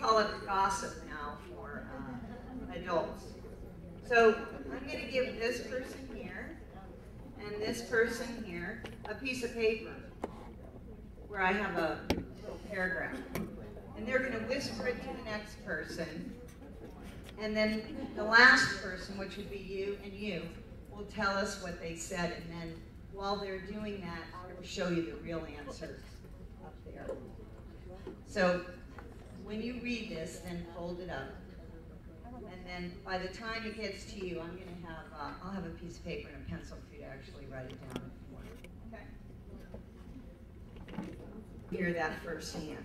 call it gossip now for adults. So I'm going to give this person here and this person here a piece of paper where I have a little paragraph. And they're going to whisper it to the next person. And then the last person, which would be you and you, will tell us what they said. And then while they're doing that, I will show you the real answers up there. So when you read this, then fold it up. And then by the time it gets to you, I'm going to have, I'll have a piece of paper and a pencil for you to actually write it down if you want. Okay? Hear that firsthand.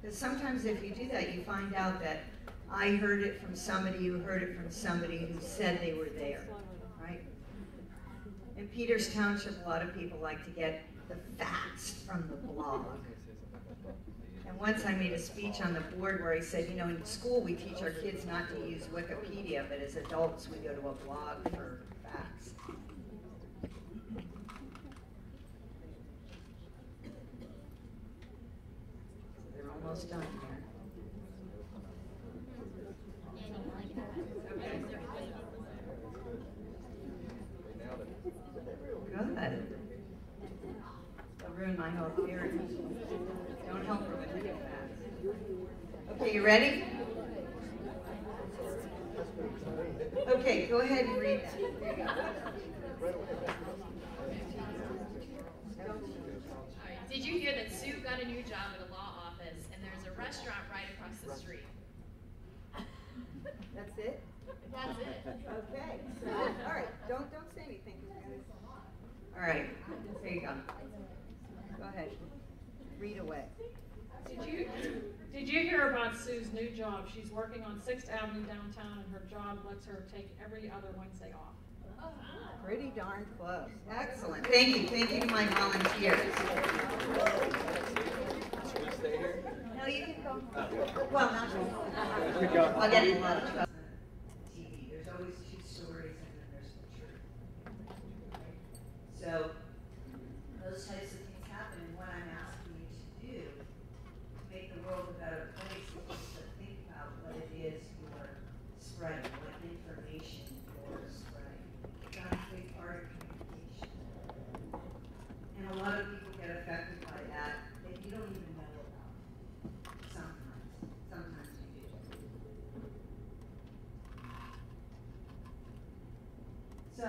Because sometimes if you do that, you find out that I heard it from somebody who heard it from somebody who said they were there, right? In Peters Township, a lot of people like to get the facts from the blog. And once I made a speech on the board where I said, you know, in school we teach our kids not to use Wikipedia, but as adults we go to a blog for facts. They're almost done here. Okay. Good. They'll ruin my whole theory. Don't help her with it fast. Okay, you ready? Okay, go ahead and read that. There you go. Did you hear that Sue got a new job at a law office and there's a restaurant right across the street? That's it? That's it. Okay. So, all right. Don't say anything. All right. There you go. Go ahead. Read away. Did you hear about Sue's new job? She's working on 6th Avenue downtown, and her job lets her take every other Wednesday off. Pretty darn close. Excellent. Thank you. Thank you to my volunteers. Should we stay here? No, you can go. Well, not you. I'll get in a lot of trouble. TV. There's always two stories and then there's the truth. So those types of things happen, and what I'm asking you to do to make the world a better place is just to think about what it is you're spreading, what information you're spreading. That's a big part of communication. And a lot of people get affected by that you don't even know about. Sometimes you do. So,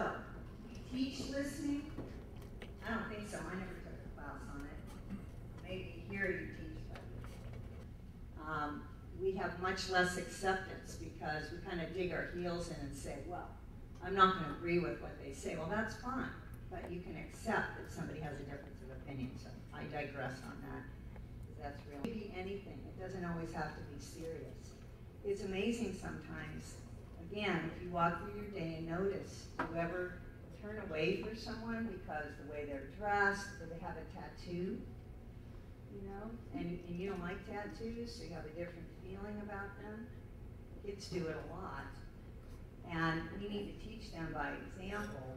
teach listening? I don't think so. I never took a class on it. Maybe here you teach, but we have much less acceptance because we kind of dig our heels in and say, well, I'm not going to agree with what they say. Well, that's fine, but you can accept that somebody has a difference of opinion. So I digress on that. That's real. It can be anything. It doesn't always have to be serious. It's amazing sometimes. Again, if you walk through your day and notice, do you ever turn away for someone because the way they're dressed, or they have a tattoo, you know, and you don't like tattoos, so you have a different feeling about them? Kids do it a lot. And we need to teach them by example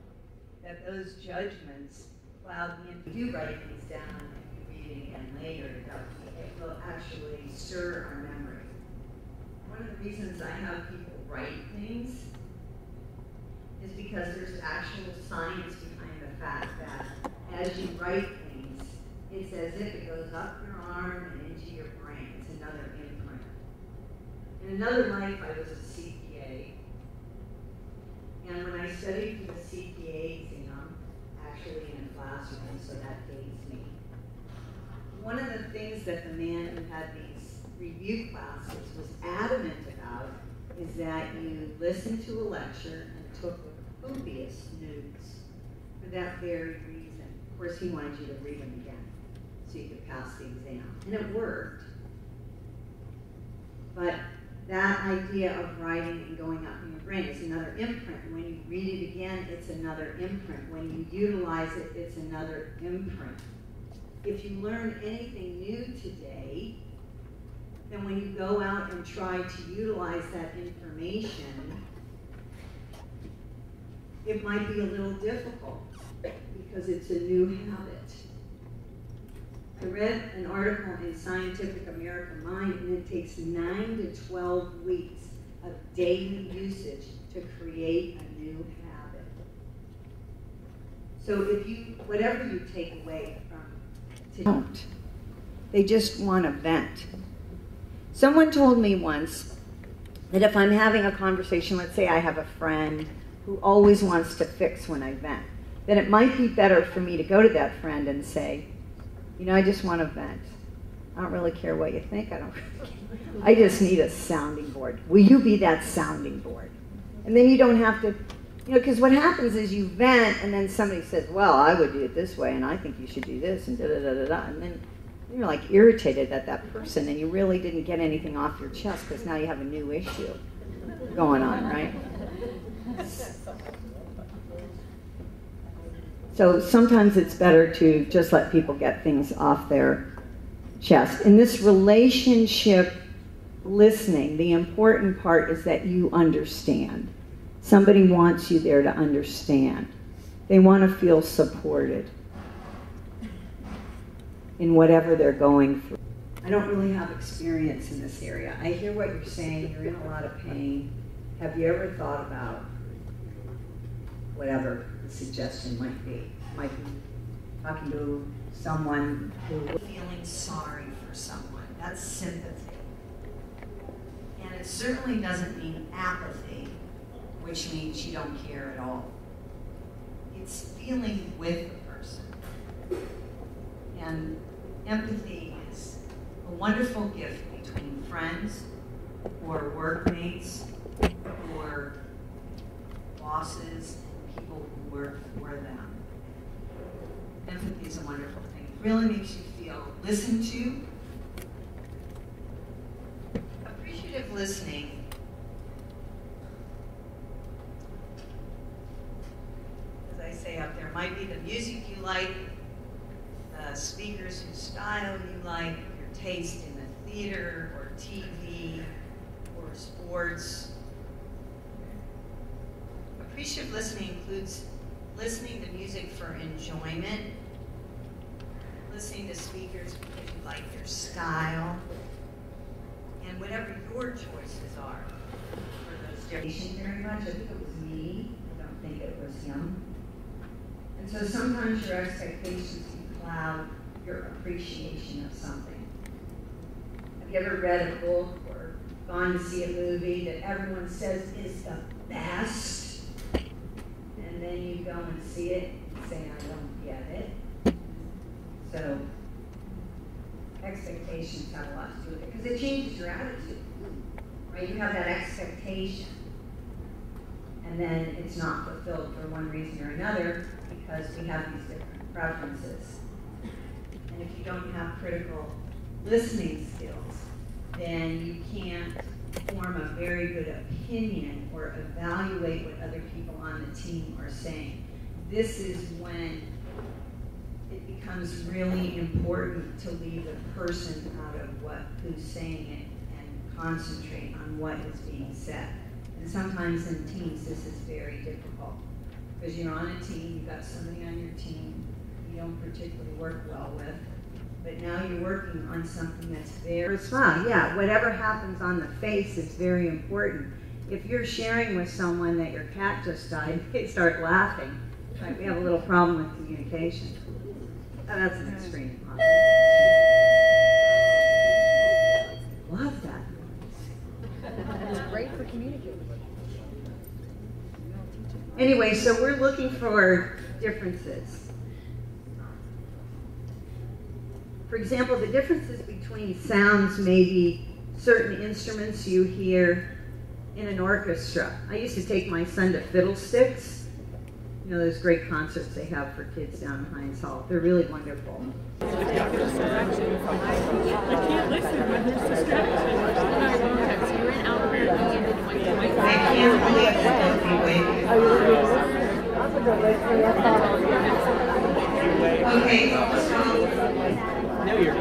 that those judgments cloud the influence. We do write things down and read it again later. It will actually stir our memory. One of the reasons I have people write things is because there's actual science behind the fact that as you write things, it's as if it goes up your arm and into your brain. It's another imprint. In another life, I was a CPA. And when I studied for the CPA exam, actually in a classroom, so that dates me, one of the things that the man who had these review classes was adamant about is that you listened to a lecture and took copious notes for that very reason. Of course, he wanted you to read them again so you could pass the exam. And it worked. But that idea of writing and going up in your brain is another imprint. When you read it again, it's another imprint. When you utilize it, it's another imprint. If you learn anything new today, then when you go out and try to utilize that information, it might be a little difficult because it's a new habit. I read an article in Scientific American Mind, and it takes 9 to 12 weeks of daily usage to create a new habit. So if you, whatever you take away from today, don't. They just want to vent. Someone told me once that if I'm having a conversation, let's say I have a friend who always wants to fix when I vent, then it might be better for me to go to that friend and say, you know, I just want to vent. I don't really care what you think. I just need a sounding board. Will you be that sounding board? And then you don't have to, you know, because what happens is you vent and then somebody says, well, I would do it this way and I think you should do this and da-da-da-da-da. And then you're like irritated at that person and you really didn't get anything off your chest because now you have a new issue going on, right? So sometimes it's better to just let people get things off their chest. In this relationship listening, the important part is that you understand. Somebody wants you there to understand. They want to feel supported in whatever they're going through. I don't really have experience in this area. I hear what you're saying. You're in a lot of pain. Have you ever thought about whatever the suggestion might be? Might be talking to someone who is feeling sorry for someone. That's sympathy. And it certainly doesn't mean apathy, which means you don't care at all. It's feeling with the person. And empathy is a wonderful gift between friends or workmates or bosses, people who work for them. Empathy is a wonderful thing. It really makes you feel listened to. Appreciative listening as I say up there, might be the music you like, the speakers whose style you like, your taste in the theater or TV or sports. Appreciative listening includes listening to music for enjoyment, listening to speakers because you like their style, and whatever your choices are for those different. Very much. I think it was me. I don't think it was him. And so sometimes your expectations can cloud your appreciation of something. Have you ever read a book or gone to see a movie that everyone says is the best? And then you go and see it and say, I don't get it. So expectations have a lot to do with it because it changes your attitude, right? You have that expectation and then it's not fulfilled for one reason or another because we have these different preferences. And if you don't have critical listening skills, then you can't form a very good opinion or evaluate what other people on the team are saying. This is when it becomes really important to leave the person out of who's saying it and concentrate on what is being said. And sometimes in teams this is very difficult because you're on a team, you've got somebody on your team you don't particularly work well with, but now you're working on something that's very small. Yeah, whatever happens on the face is very important. If you're sharing with someone that your cat just died, they start laughing. Right? We have a little problem with communication. Oh, that's an extreme. Love that. It's great for communicating. Anyway, so we're looking for differences. For example, the differences between sounds may be certain instruments you hear in an orchestra. I used to take my son to Fiddlesticks. You know, those great concerts they have for kids down in Heinz Hall. They're really wonderful. I can't listen when there's distraction. You're in Albuquerque. I can't believe that they'll be waiting. Okay, so No, you're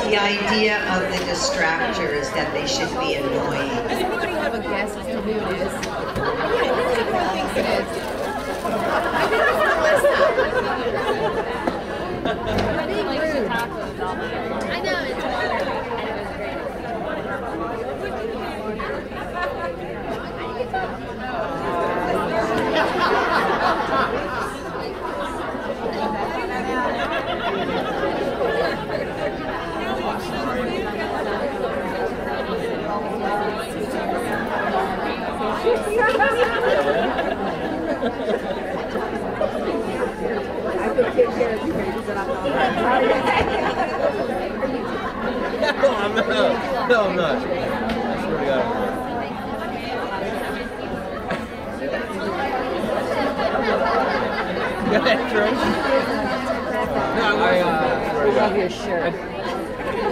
the idea of the distractor is that they should be annoying. Does anybody have a guess as to who it is? Who thinks it is? I'm not. No, I'm not. I swear to God. Go ahead, Trish. No, I love your shirt.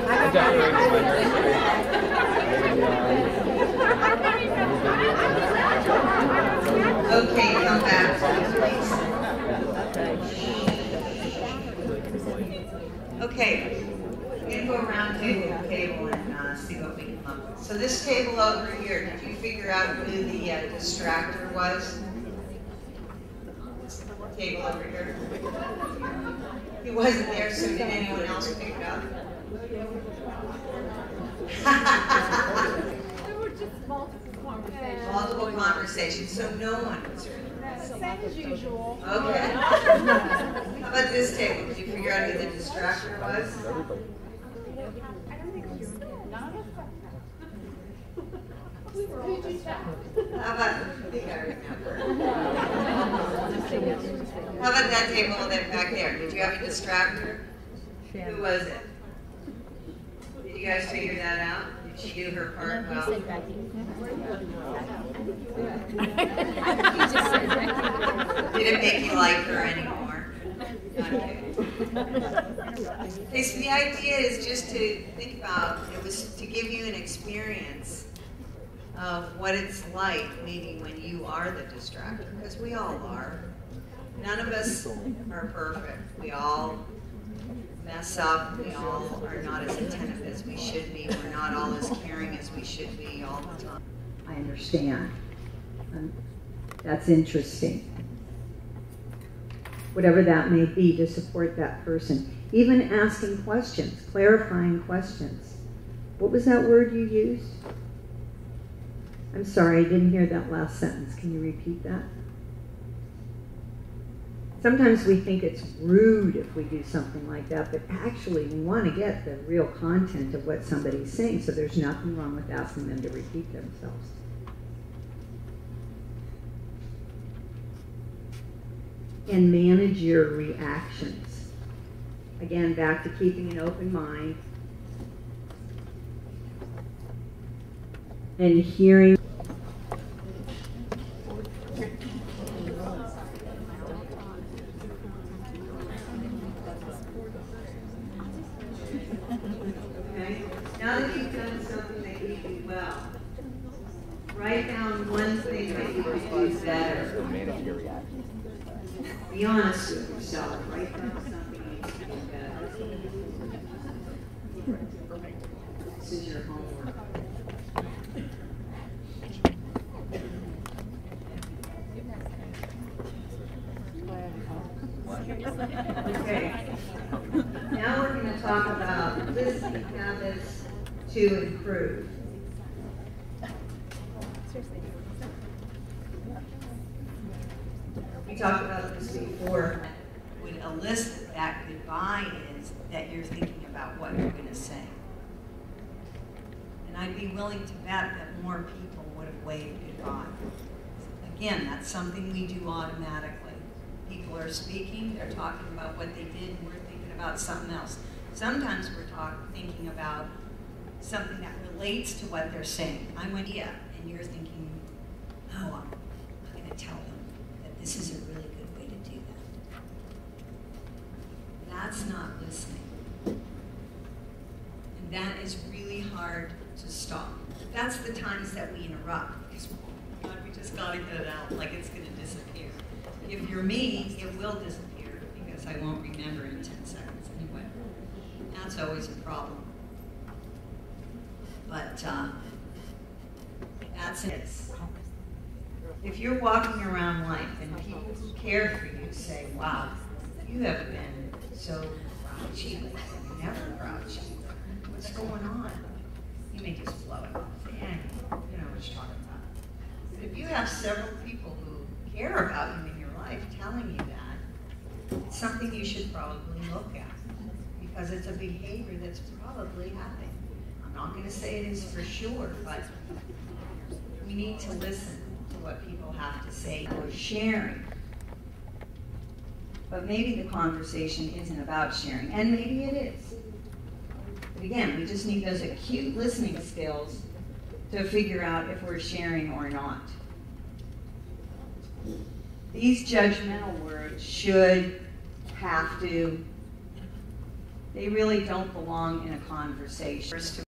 I decorated my Okay, come back, please. Okay, we're gonna go around to the table and see what we can come up with. So this table over here, did you figure out who the distractor was? Table over here. He wasn't there, so did anyone else pick it up? There were just multiple conversations. Multiple conversations, so no one was really. Same as usual. Okay. How about this table? Did you figure out who the distractor was? I don't think you were there. None of us. We were all distracted. How about, I think I remember. How about that table that back there? Did you have a distractor? Who was it? Did you guys figure that out? Did she do her part well? Did it make you like her anymore? Okay. Okay, so the idea is just to think about, it was to give you an experience of what it's like maybe when you are the distractor, because we all are. None of us are perfect. We all mess up. We all are not as attentive as we should be. We're not all as caring as we should be all the time. I understand. That's interesting. Whatever that may be, to support that person. Even asking questions, clarifying questions. What was that word you used? I'm sorry, I didn't hear that last sentence. Can you repeat that? Sometimes we think it's rude if we do something like that, but actually we want to get the real content of what somebody's saying, so there's nothing wrong with asking them to repeat themselves. And manage your reactions. Again, back to keeping an open mind and hearing. Okay, now that you've done something that you do well, write down one thing that you could do better. Be honest with yourself. Write down something you can do better. This is your homework. Okay. Now we're going to talk about listening habits to improve. We talked about this before. Would elicit that goodbye is that you're thinking about what you're going to say. And I'd be willing to bet that more people would have waved goodbye. Again, that's something we do automatically. People are speaking, they're talking about what they did, and we're thinking about something else. Sometimes we're thinking about something that relates to what they're saying. I went, yeah, and you're thinking, no, I'm going to tell them that this is a really good way to do that. That's not listening. And that is really hard to stop. That's the times that we interrupt, because oh God, we just got to get it out like it's going to disappear. If you're me, it will disappear because I won't remember in 10 seconds anyway. That's always a problem. But that's it. If you're walking around life and people who care for you say, wow, you have been so grouchy, never grouchy. What's going on? You may just blow it off. You know what you're talking about. But if you have several people who care about you in your life telling you that, it's something you should probably look at because it's a behavior that's probably happening. I'm not going to say it is for sure, but we need to listen to what people have to say or sharing. But maybe the conversation isn't about sharing, and maybe it is. But again, we just need those acute listening skills to figure out if we're sharing or not. These judgmental words should, have to, they really don't belong in a conversation.